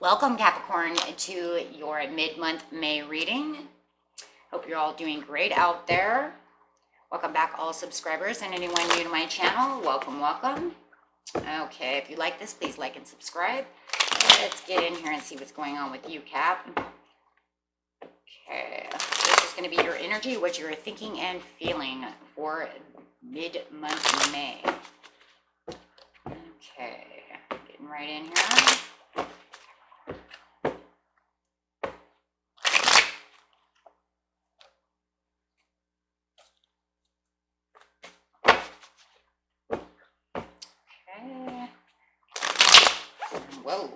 Welcome, Capricorn, to your mid-month May reading. Hope you're all doing great out there. Welcome back, all subscribers, and anyone new to my channel. Welcome. Okay, if you like this, please like and subscribe. Let's get in here and see what's going on with you, Cap. Okay, this is going to be your energy, what you're thinking and feeling for mid-month May. Okay, getting right in here. Whoa.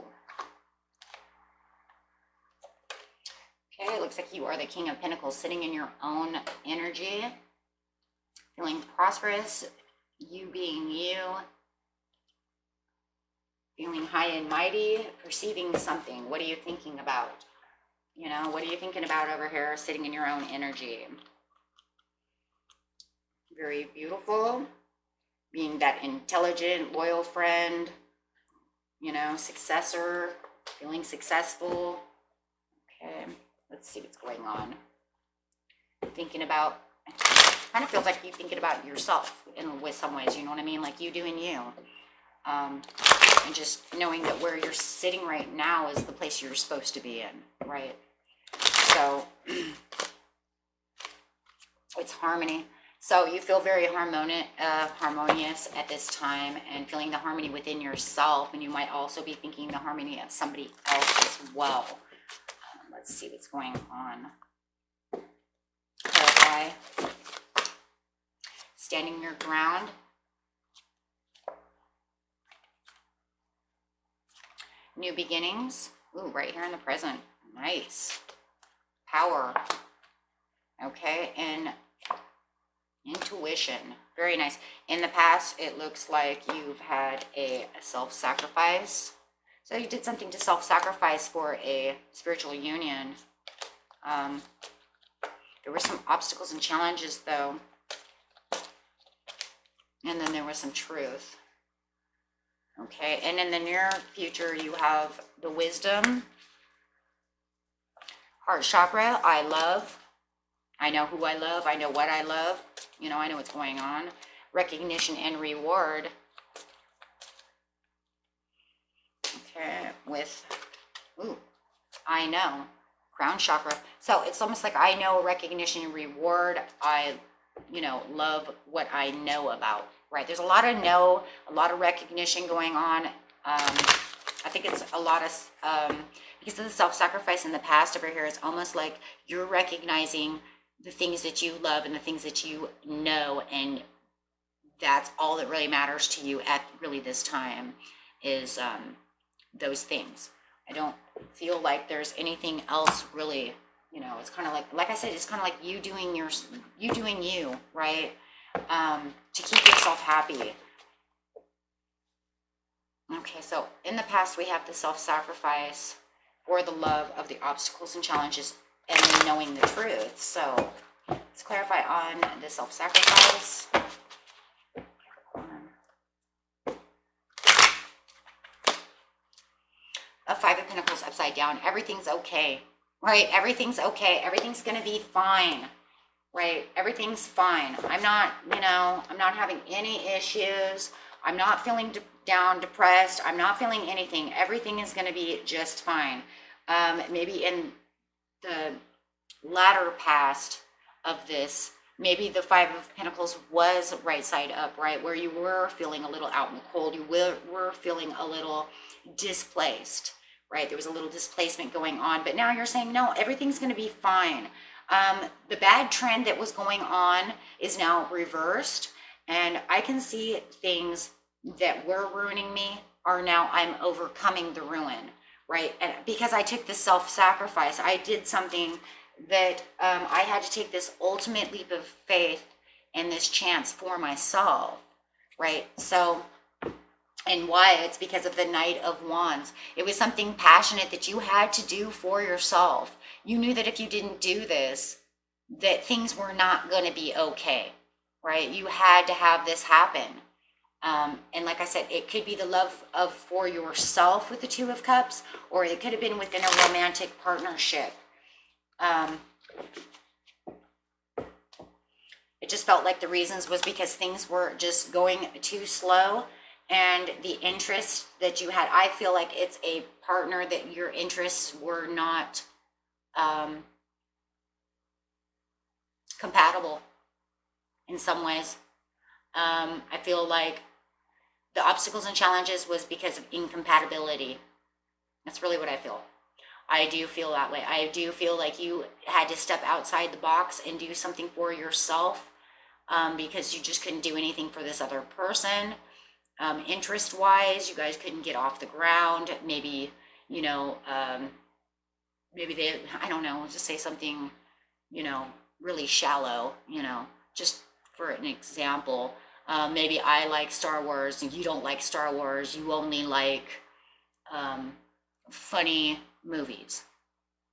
Okay, it looks like you are the King of Pentacles, sitting in your own energy, feeling prosperous, you being you, feeling high and mighty, perceiving something. What are you thinking about? You know, what are you thinking about over here, sitting in your own energy? Very beautiful, being that intelligent, loyal friend, you know, successor, feeling successful. Okay, let's see what's going on. Thinking about, kind of feels like you thinking about yourself in with some ways, you know what I mean? Like you doing you. And just knowing that where you're sitting right now is the place you're supposed to be in, right? So it's harmony. So you feel very harmonious at this time, and feeling the harmony within yourself, and you might also be thinking the harmony of somebody else as well. Let's see what's going on. Clarify. Standing your ground. New beginnings. Ooh, right here in the present. Nice. Power. Okay, and intuition. Very nice. In the past, it looks like you've had a self-sacrifice. So you did something to self-sacrifice for a spiritual union. There were some obstacles and challenges, though. And then there was some truth. Okay, and in the near future, you have the wisdom, heart chakra, I love. I know who I love. I know what I love. You know, I know what's going on. Recognition and reward. Okay, with, ooh, I know. Crown chakra. So it's almost like I know, recognition and reward. I, you know, love what I know about, right? There's a lot of know, a lot of recognition going on. I think it's a lot of, because of the self-sacrifice in the past over here, it's almost like you're recognizing the things that you love and the things that you know, and that's all that really matters to you at really this time is those things. I don't feel like there's anything else really, you know. It's kind of like I said, it's kind of like you doing you, right? To keep yourself happy. Okay, so in the past we have the self-sacrifice for the love of the obstacles and challenges, and then knowing the truth. So let's clarify on the self-sacrifice. A Five of Pentacles upside down. Everything's okay, right? Everything's okay. Everything's going to be fine, right? Everything's fine. I'm not, you know, I'm not having any issues. I'm not feeling down, depressed. I'm not feeling anything. Everything is going to be just fine. Maybe in the latter past of this, maybe the Five of Pentacles was right side up, right? Where you were feeling a little out in the cold. You were feeling a little displaced, right? There was a little displacement going on, but now you're saying, no, everything's going to be fine. The bad trend that was going on is now reversed, and I can see things that were ruining me are now, I'm overcoming the ruin, right? And because I took the self-sacrifice, I did something that I had to take this ultimate leap of faith and this chance for myself, right? So, and why? It's because of the Knight of Wands. It was something passionate that you had to do for yourself. You knew that if you didn't do this, that things were not going to be okay, right? You had to have this happen. And like I said, it could be the love of for yourself with the Two of Cups, or it could have been within a romantic partnership. It just felt like the reasons was because things were just going too slow, and the interest that you had, I feel like it's a partner that your interests were not compatible in some ways. I feel like the obstacles and challenges was because of incompatibility. That's really what I feel. I do feel that way. I do feel like you had to step outside the box and do something for yourself, because you just couldn't do anything for this other person. Interest wise, you guys couldn't get off the ground. Maybe, you know, maybe they, I don't know, just say something, you know, really shallow, you know, just for an example. Maybe I like Star Wars and you don't like Star Wars. You only like funny movies,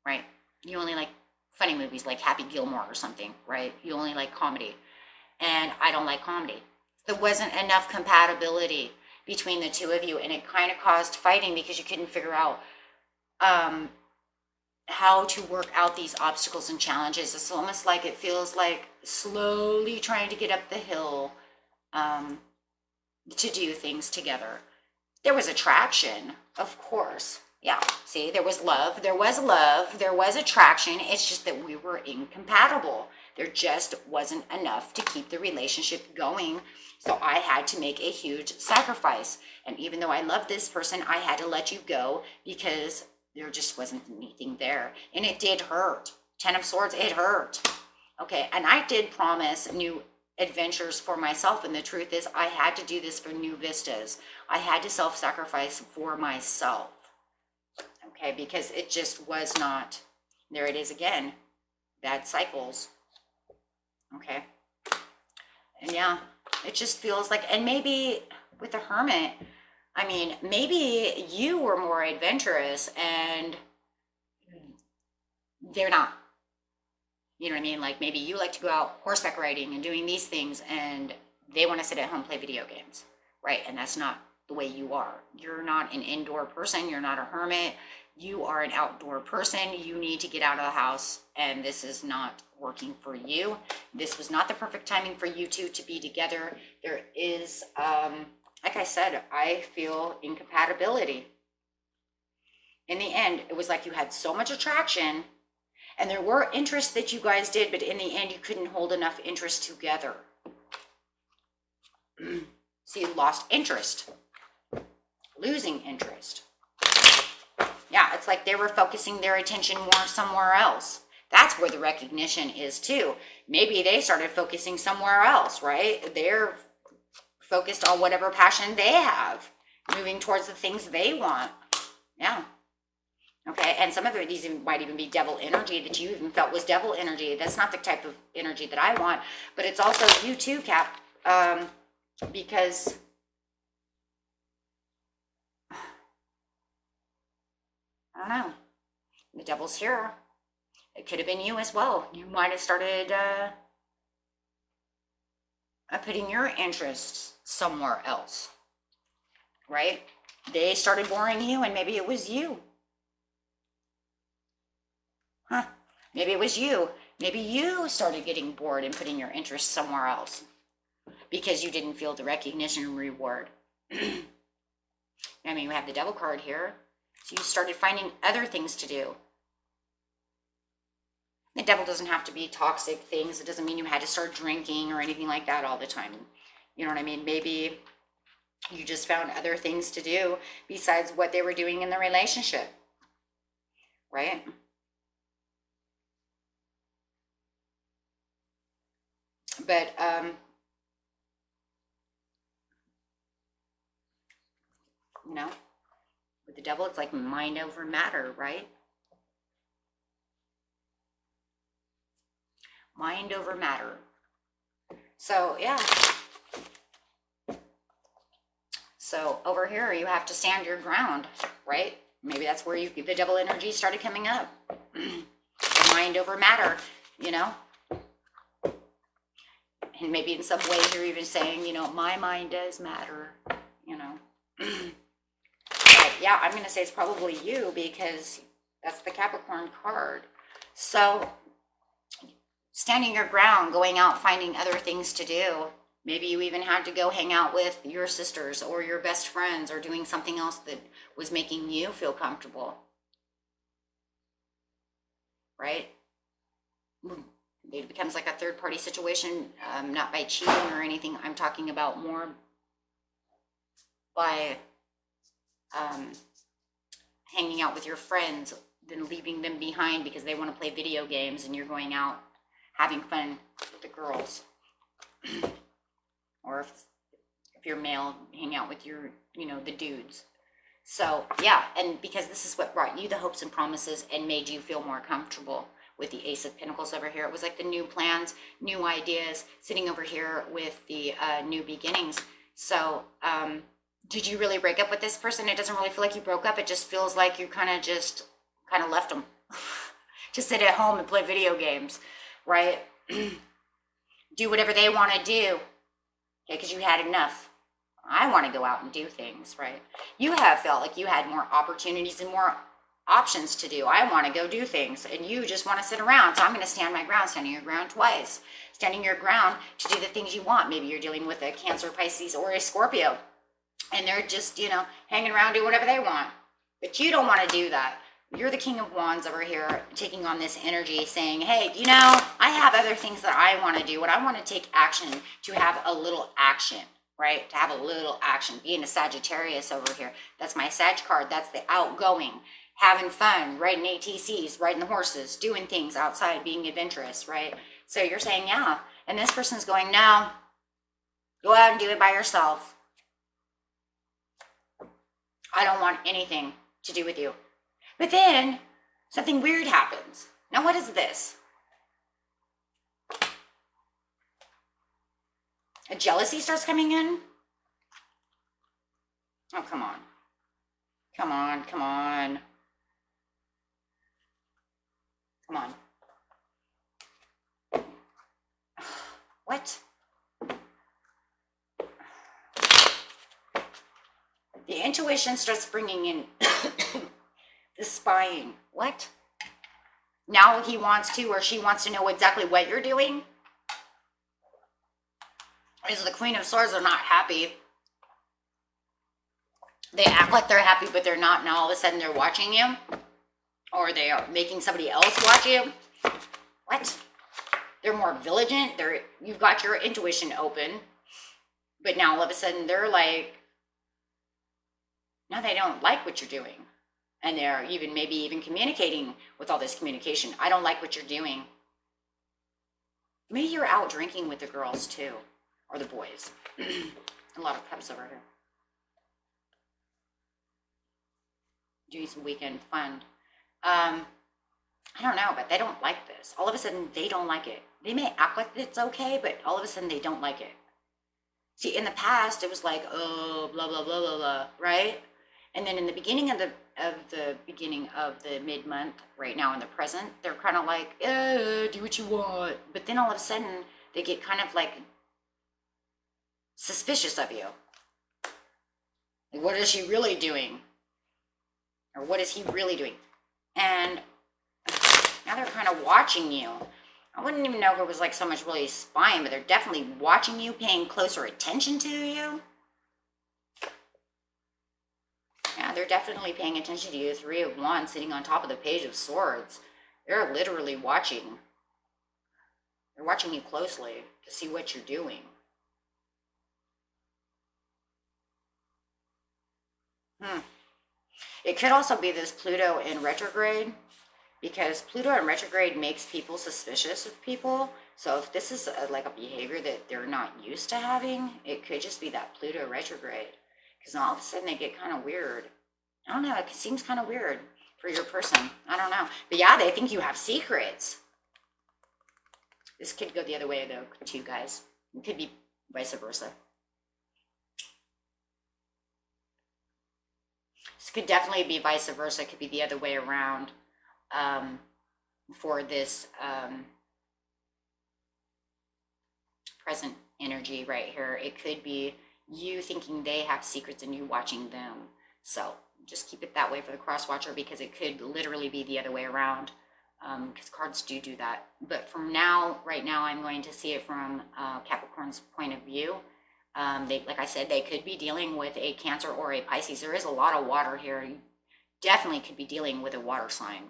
right? You only like funny movies like Happy Gilmore or something, right? You only like comedy. And I don't like comedy. There wasn't enough compatibility between the two of you, and it kind of caused fighting because you couldn't figure out how to work out these obstacles and challenges. It's almost like it feels like slowly trying to get up the hill to do things together. There was attraction, of course. Yeah, see, there was love, there was attraction. It's just that we were incompatible. There just wasn't enough to keep the relationship going. So I had to make a huge sacrifice. And even though I love this person, I had to let you go because there just wasn't anything there. And it did hurt. 10 of Swords, it hurt. Okay, and I did promise new adventures for myself. And the truth is, I had to do this for new vistas. I had to self-sacrifice for myself. Okay, because it just was not, there it is again, bad cycles. Okay, and yeah, it just feels like, and maybe with the Hermit, I mean, maybe you were more adventurous and they're not. You know what I mean? Like maybe you like to go out horseback riding and doing these things, and they want to sit at home and play video games, right? And that's not the way you are. You're not an indoor person. You're not a hermit. You are an outdoor person. You need to get out of the house, and this is not working for you. This was not the perfect timing for you two to be together. There is, like I said, I feel incompatibility. In the end, it was like you had so much attraction, and there were interests that you guys did, but in the end, you couldn't hold enough interest together. So you lost interest, losing interest. Yeah, it's like they were focusing their attention more somewhere else. That's where the recognition is too. Maybe they started focusing somewhere else, right? They're focused on whatever passion they have, moving towards the things they want. Yeah. Okay, and some of these might even be devil energy that you even felt was devil energy. That's not the type of energy that I want, but it's also you too, Cap, because I don't know. The devil's here. It could have been you as well. You might have started putting your interests somewhere else, right? They started boring you, and maybe it was you. Huh? Maybe it was you. Maybe you started getting bored and putting your interests somewhere else because you didn't feel the recognition and reward. I mean, we have the devil card here. So you started finding other things to do. The devil doesn't have to be toxic things. It doesn't mean you had to start drinking or anything like that all the time. You know what I mean? Maybe you just found other things to do besides what they were doing in the relationship, right? But, you know, with the devil, it's like mind over matter, right? Mind over matter. So, yeah. So over here, you have to stand your ground, right? Maybe that's where the devil energy started coming up. Mind over matter, you know? And maybe in some ways you're even saying, you know, my mind does matter, you know. But yeah, I'm going to say it's probably you because that's the Capricorn card. So standing your ground, going out, finding other things to do. Maybe you even had to go hang out with your sisters or your best friends or doing something else that was making you feel comfortable. Right? It becomes like a third-party situation, not by cheating or anything. I'm talking about more by hanging out with your friends, then leaving them behind because they want to play video games and you're going out having fun with the girls. Or if you're male, hang out with your, you know, the dudes. So yeah, and because this is what brought you the hopes and promises and made you feel more comfortable with the Ace of Pentacles over here. It was like the new plans, new ideas, sitting over here with the new beginnings. So did you really break up with this person? It doesn't really feel like you broke up. It just feels like you kind of left them to sit at home and play video games, right? Do whatever they want to do, okay, because you had enough. I want to go out and do things, right? You have felt like you had more opportunities and more options to do. I want to go do things, and you just want to sit around. So I'm going to stand my ground, standing your ground twice. Standing your ground to do the things you want. Maybe you're dealing with a Cancer, Pisces, or a Scorpio, and they're just, you know, hanging around, doing whatever they want. But you don't want to do that. You're the King of Wands over here, taking on this energy, saying, hey, you know, I have other things that I want to do, and I want to take action to have a little action, right? To have a little action. Being a Sagittarius over here. That's my Sag card. That's the outgoing, having fun, riding ATCs, riding the horses, doing things outside, being adventurous, right? So you're saying, yeah. And this person's going, no, go out and do it by yourself. I don't want anything to do with you. But then something weird happens. Now, what is this? A jealousy starts coming in? Oh, come on. Come on, come on. Come on. What? The intuition starts bringing in the spying. What? Now he wants to, or she wants to know exactly what you're doing? Is the Queen of Swords are not happy. They act like they're happy, but they're not. Now all of a sudden they're watching you. Or they are making somebody else watch you. What? They're more vigilant. You've got your intuition open. But now all of a sudden they're like, now they don't like what you're doing. And they're maybe even communicating with all this communication. I don't like what you're doing. Maybe you're out drinking with the girls too. Or the boys. A lot of cups over here. Doing some weekend fun. I don't know, but they don't like this. All of a sudden, they don't like it. They may act like it's okay, but all of a sudden, they don't like it. See, in the past, it was like, oh, blah, blah, blah, blah, blah, right? And then in the beginning of the mid-month, right now in the present, they're kind of like, do what you want. But then all of a sudden, they get kind of like suspicious of you. Like, what is she really doing? Or what is he really doing? And now they're kind of watching you. I wouldn't even know if it was like so much really spying, but they're definitely watching you, paying closer attention to you. Yeah, they're definitely paying attention to you. 3 of Wands sitting on top of the Page of Swords. They're literally watching. They're watching you closely to see what you're doing. It could also be this Pluto in retrograde, because Pluto in retrograde makes people suspicious of people. So if this is like a behavior that they're not used to having, it could just be that Pluto retrograde. Because all of a sudden they get kind of weird. I don't know, it seems kind of weird for your person. I don't know. But yeah, they think you have secrets. This could go the other way though, too, guys. It could be vice versa. This could definitely be vice versa. It could be the other way around for this present energy right here. It could be you thinking they have secrets and you watching them. So just keep it that way for the cross watcher, because it could literally be the other way around, because cards do that. But from now, right now, I'm going to see it from Capricorn's point of view. Like I said, they could be dealing with a Cancer or a Pisces. There is a lot of water here. You definitely could be dealing with a water sign.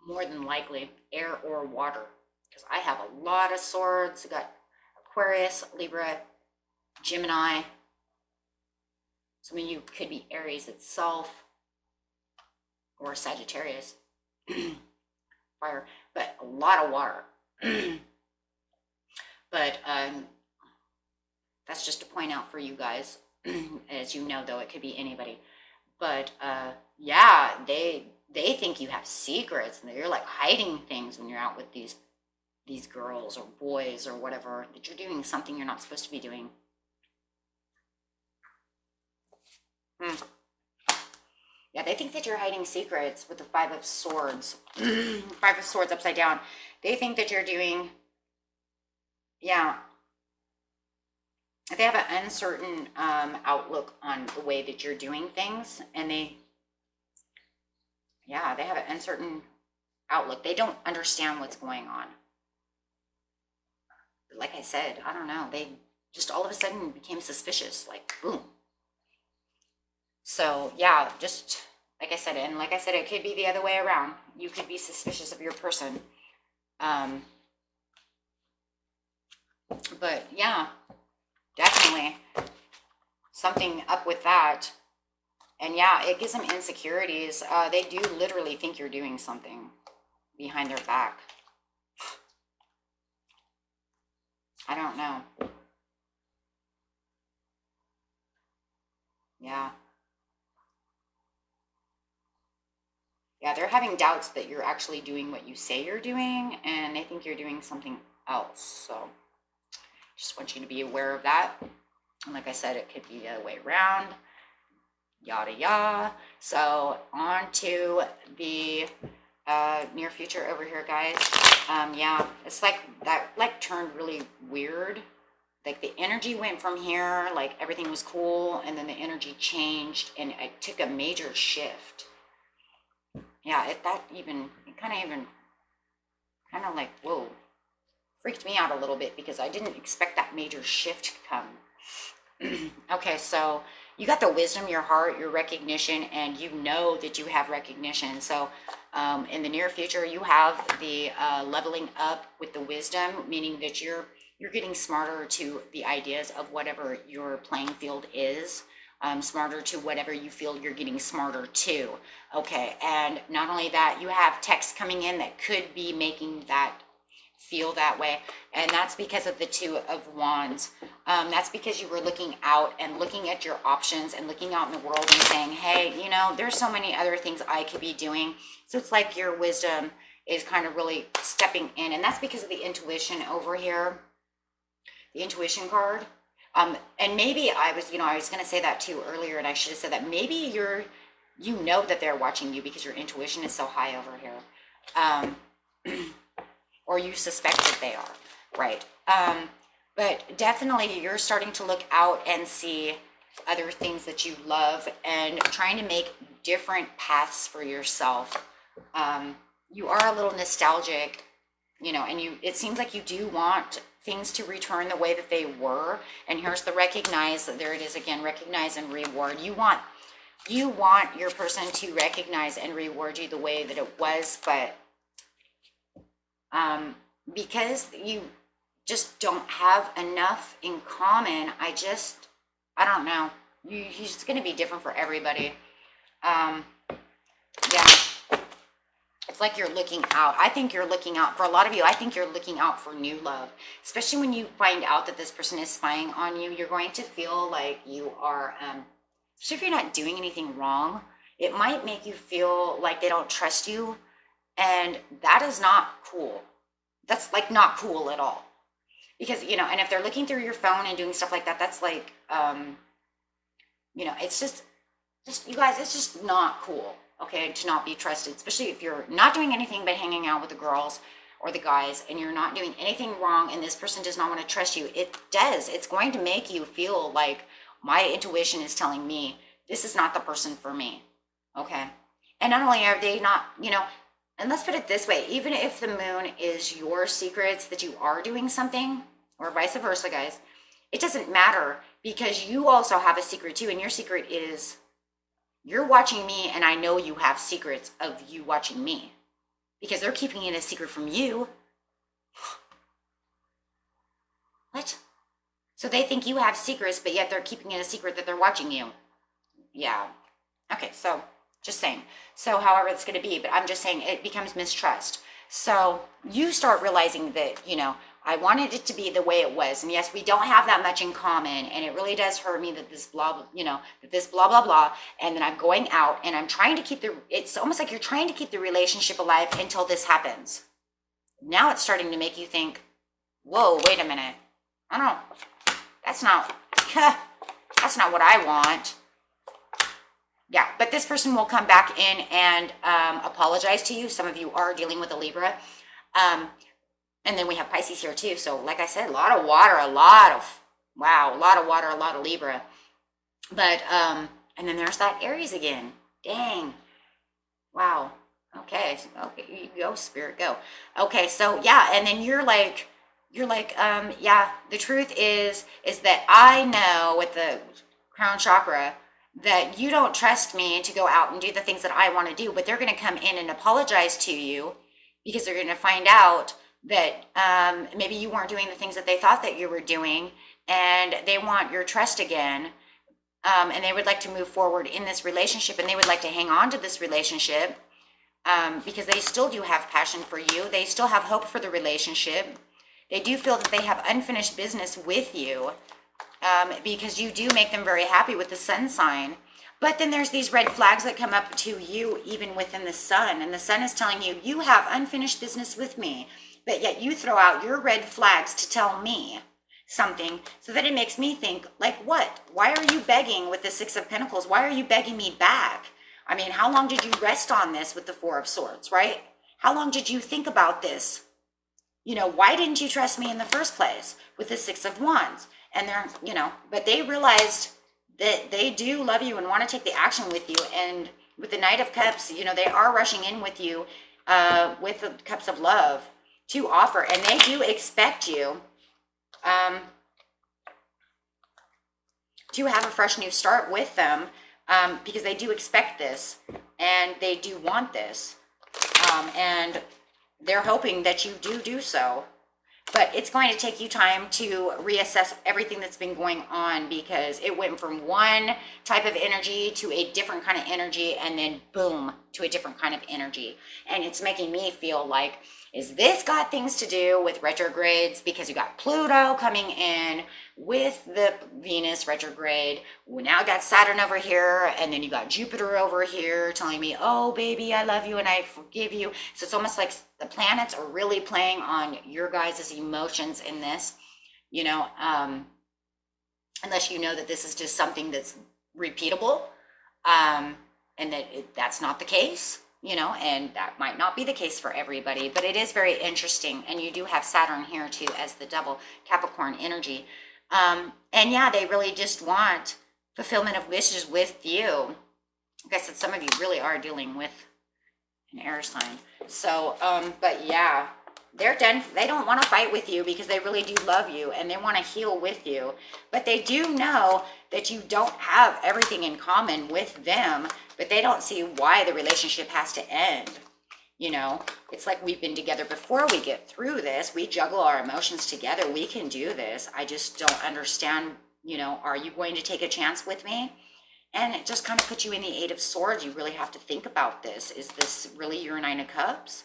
More than likely, air or water. Because I have a lot of swords. I got Aquarius, Libra, Gemini. Some of you could be Aries itself or Sagittarius. Fire, but a lot of water. But that's just to point out for you guys. As you know, though, it could be anybody. But yeah, they think you have secrets, and you're like hiding things when you're out with these girls or boys or whatever, that you're doing something you're not supposed to be doing. Yeah, they think that you're hiding secrets with the Five of Swords. Five of Swords upside down. They think that you're doing, yeah, they have an uncertain outlook on the way that you're doing things, and they have an uncertain outlook. They don't understand what's going on. Like I said, I don't know. They just all of a sudden became suspicious, like boom. So yeah, just like I said, it could be the other way around. You could be suspicious of your person. But yeah, definitely something up with that. And yeah, it gives them insecurities. They do literally think you're doing something behind their back. I don't know. Yeah. Yeah, they're having doubts that you're actually doing what you say you're doing, and they think you're doing something else. So just want you to be aware of that. And like I said, it could be the other way around. Yada yada. So on to the near future over here, guys. Yeah, it's like that turned really weird. Like the energy went from here, like everything was cool, and then the energy changed and it took a major shift. Yeah, it kind of like, whoa, freaked me out a little bit, because I didn't expect that major shift to come. Okay, so you got the wisdom, your heart, your recognition, and you know that you have recognition. So in the near future, you have the leveling up with the wisdom, meaning that you're getting smarter to the ideas of whatever your playing field is. Smarter to whatever you feel you're getting smarter to. Okay, and not only that, you have text coming in that could be making that feel that way, and that's because of the Two of Wands. That's because you were looking out and looking at your options and looking out in the world and saying, hey, you know, there's so many other things I could be doing. So it's like your wisdom is kind of really stepping in, and that's because of the intuition over here, the intuition card. And maybe I was going to say that too earlier, and I should have said that maybe you know that they're watching you because your intuition is so high over here. Or you suspect that they are, right? But definitely you're starting to look out and see other things that you love and trying to make different paths for yourself. You are a little nostalgic, and it seems like you do want things to return the way that they were. And here's the recognize. There it is again, recognize and reward. You want your person to recognize and reward you the way that it was, but because you just don't have enough in common, I don't know. You're just going to be different for everybody. Yeah. It's like you're looking out. I think you're looking out. For a lot of you, I think you're looking out for new love. Especially when you find out that this person is spying on you, you're going to feel like you are, especially if you're not doing anything wrong, it might make you feel like they don't trust you. And that is not cool. That's like not cool at all. Because, and if they're looking through your phone and doing stuff like that, that's like, it's just you guys, it's just not cool. Okay, to not be trusted, especially if you're not doing anything but hanging out with the girls or the guys, and you're not doing anything wrong, and this person does not want to trust you, it's going to make you feel like my intuition is telling me this is not the person for me. Okay. And not only are they not, and let's put it this way, even if the moon is your secrets that you are doing something, or vice versa, guys, it doesn't matter, because you also have a secret too, and your secret is you're watching me, and I know you have secrets of you watching me, because they're keeping it a secret from you. What? So they think you have secrets, but yet they're keeping it a secret that they're watching you. Yeah. Okay, so just saying. So however it's going to be, but I'm just saying it becomes mistrust. So you start realizing that, I wanted it to be the way it was. And yes, we don't have that much in common. And it really does hurt me that this blah, that this blah, blah, blah. And then I'm going out and I'm trying to keep it's almost like you're trying to keep the relationship alive until this happens. Now it's starting to make you think, whoa, wait a minute. I don't, that's not what I want. Yeah, but this person will come back in and apologize to you. Some of you are dealing with a Libra. And then we have Pisces here too. So like I said, a lot of water, a lot of water, a lot of Libra. But, and then there's that Aries again. Dang. Wow. Okay. Okay. You go, Spirit, go. Okay. So yeah. And then you're like, yeah, the truth is that I know with the crown chakra that you don't trust me to go out and do the things that I want to do, but they're going to come in and apologize to you because they're going to find out that maybe you weren't doing the things that they thought that you were doing, and they want your trust again, and they would like to move forward in this relationship, and they would like to hang on to this relationship because they still do have passion for you. They still have hope for the relationship. They do feel that they have unfinished business with you because you do make them very happy with the sun sign. But then there's these red flags that come up to you even within the sun, and the sun is telling you, you have unfinished business with me. But yet you throw out your red flags to tell me something, so that it makes me think, like, what? Why are you begging with the Six of Pentacles? Why are you begging me back? I mean, how long did you rest on this with the Four of Swords, right? How long did you think about this? Why didn't you trust me in the first place with the Six of Wands? And they're, but they realized that they do love you and want to take the action with you. And with the Knight of Cups, they are rushing in with you with the Cups of Love to offer, and they do expect you to have a fresh new start with them because they do expect this and they do want this, and they're hoping that you do so. But it's going to take you time to reassess everything that's been going on, because it went from one type of energy to a different kind of energy, and then boom, to a different kind of energy. And it's making me feel like, is this got things to do with retrogrades? Because you got Pluto coming in with the Venus retrograde. We now got Saturn over here, and then you got Jupiter over here telling me, oh, baby, I love you and I forgive you. So it's almost like the planets are really playing on your guys' emotions in this, unless you know that this is just something that's repeatable, and that that's not the case. And that might not be the case for everybody, but it is very interesting. And you do have Saturn here too as the double Capricorn energy. And yeah, they really just want fulfillment of wishes with you. Like I said, some of you really are dealing with an air sign. So, but yeah, they're done. They don't want to fight with you because they really do love you and they want to heal with you. But they do know that you don't have everything in common with them, but they don't see why the relationship has to end. It's like we've been together before. We get through this. We juggle our emotions together. We can do this. I just don't understand, are you going to take a chance with me? And it just kind of puts you in the Eight of Swords. You really have to think about this. Is this really your Nine of Cups?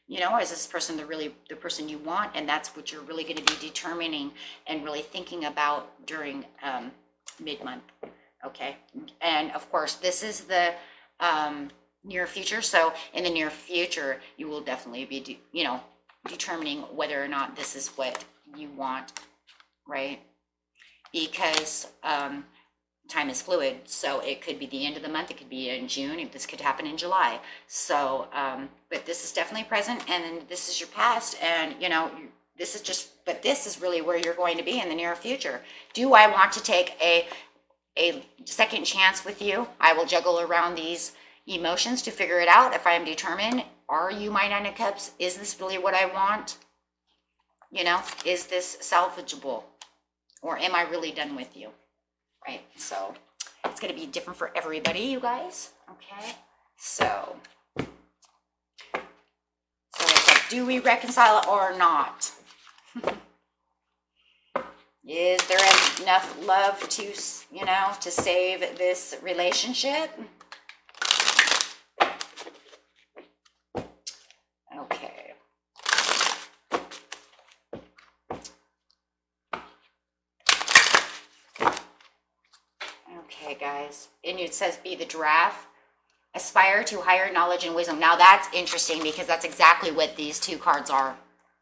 Is this person the person you want? And that's what you're really going to be determining and really thinking about during mid-month. Okay. And of course, this is the near future. So in the near future, you will definitely be, determining whether or not this is what you want, right? Because time is fluid. So it could be the end of the month. It could be in June. This could happen in July. So, but this is definitely present, and this is your past. And, you know, this is just, but this is really where you're going to be in the near future. Do I want to take a second chance with you? I will juggle around these emotions to figure it out. If I am determined, are you my Nine of Cups? Is this really what I want? You know, is this salvageable? Or am I really done with you? Right? So it's going to be different for everybody, you guys. Okay? So it's like, do we reconcile or not? Is there enough love to, you know, to save this relationship? Okay. Okay, guys. And it says be the giraffe. Aspire to higher knowledge and wisdom. Now that's interesting because that's exactly what these two cards are.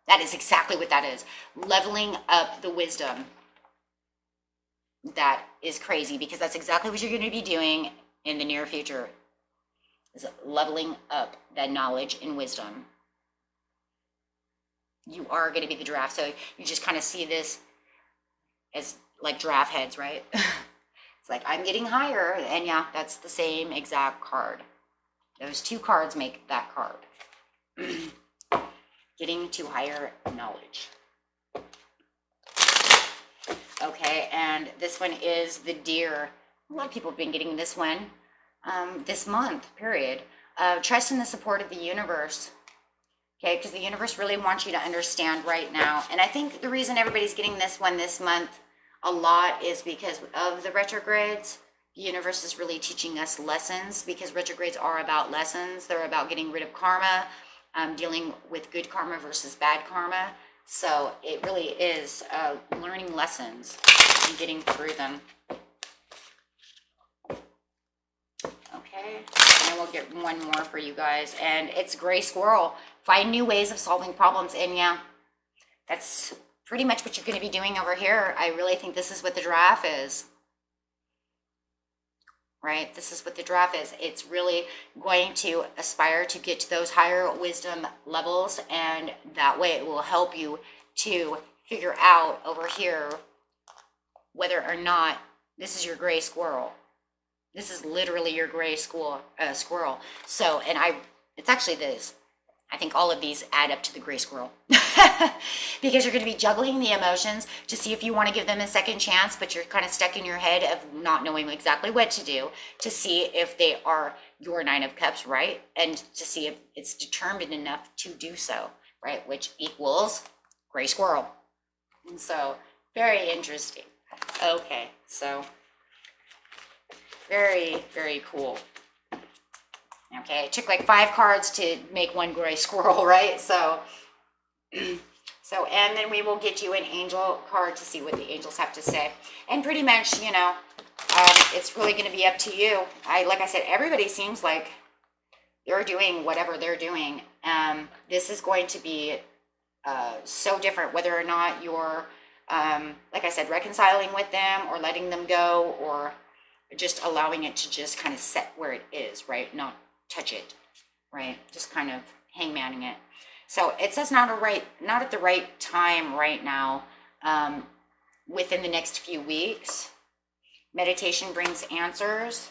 That is exactly what that is. Leveling up the wisdom. That is crazy because that's exactly what you're going to be doing in the near future. Is leveling up that knowledge and wisdom. You are going to be the giraffe. So you just kind of see this as like giraffe heads, right? It's like, I'm getting higher. And yeah, that's the same exact card. Those two cards make that card. Getting to higher knowledge. Okay, and this one is the deer. A lot of people have been getting this one this month, period. Trust in the support of the universe. Okay, because the universe really wants you to understand right now. And I think the reason everybody's getting this one this month a lot is because of the retrogrades. The universe is really teaching us lessons because retrogrades are about lessons. They're about getting rid of karma, dealing with good karma versus bad karma. So it really is learning lessons and getting through them. Okay, and we'll get one more for you guys. And it's gray squirrel. Find new ways of solving problems. And yeah, that's pretty much what you're going to be doing over here. I really think this is what the giraffe is. Right? This is what the giraffe is. It's really going to aspire to get to those higher wisdom levels, and that way it will help you to figure out over here whether or not this is your gray squirrel. This is literally your gray squirrel. So, and it's actually this. I think all of these add up to the gray squirrel because you're going to be juggling the emotions to see if you want to give them a second chance, but you're kind of stuck in your head of not knowing exactly what to do to see if they are your Nine of Cups, right? And to see if it's determined enough to do so, right? Which equals gray squirrel. And so very interesting. Okay, so very, very cool. Okay, it took like 5 cards to make one gray squirrel, right? So, and then we will get you an angel card to see what the angels have to say. And pretty much, you know, it's really going to be up to you. Like I said, everybody seems like they're doing whatever they're doing. This is going to be so different, whether or not you're, like I said, reconciling with them or letting them go or just allowing it to just kind of set where it is, right? Not touch it, right? Just kind of hangmanning it. So it says not at the right time right now, within the next few weeks. Meditation brings answers.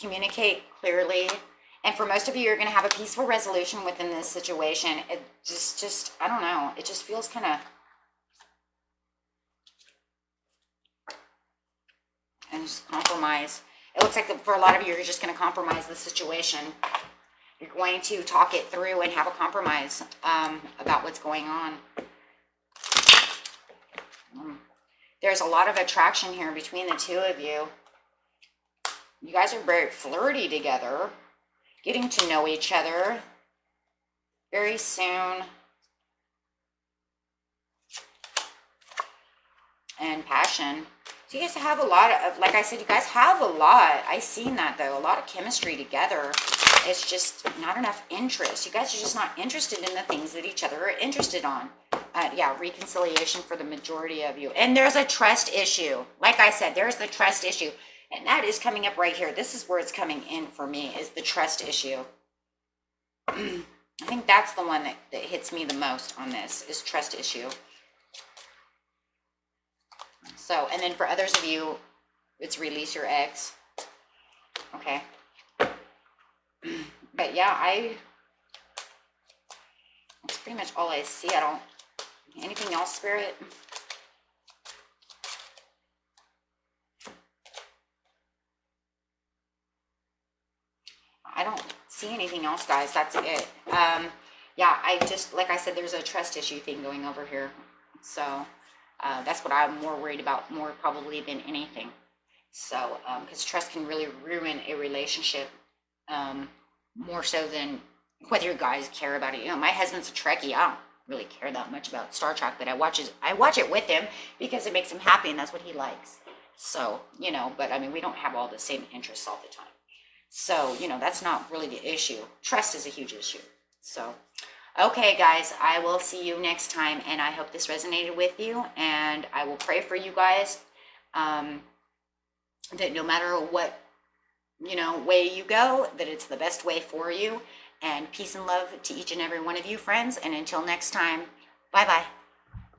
Communicate clearly. And for most of you, you're going to have a peaceful resolution within this situation. It just I don't know. It just feels kind of, and just compromise. It looks like for a lot of you, you're just going to compromise the situation. You're going to talk it through and have a compromise about what's going on. There's a lot of attraction here between the two of you. You guys are very flirty together, getting to know each other very soon. And passion. So you guys have a lot of, like I said, you guys have a lot. I seen that though, a lot of chemistry together. It's just not enough interest. You guys are just not interested in the things that each other are interested on. Yeah, reconciliation for the majority of you. And there's a trust issue. Like I said, there's the trust issue. And that is coming up right here. This is where it's coming in for me, is the trust issue. I think that's the one that hits me the most on this, is trust issue. So, and then for others of you, it's release your ex. Okay. But yeah, that's pretty much all I see. I don't, anything else, Spirit? I don't see anything else, guys. That's it. Yeah, I just, like I said, there's a trust issue thing going over here. So that's what I'm more worried about, more probably than anything. So, because trust can really ruin a relationship, more so than whether you guys care about it. You know, my husband's a Trekkie. I don't really care that much about Star Trek, but I watch it with him because it makes him happy, and that's what he likes. So, you know, but I mean, we don't have all the same interests all the time. So, you know, that's not really the issue. Trust is a huge issue. So, okay, guys, I will see you next time, and I hope this resonated with you, and I will pray for you guys, that no matter what, you know, way you go, that it's the best way for you, and peace and love to each and every one of you, friends, and until next time, bye-bye.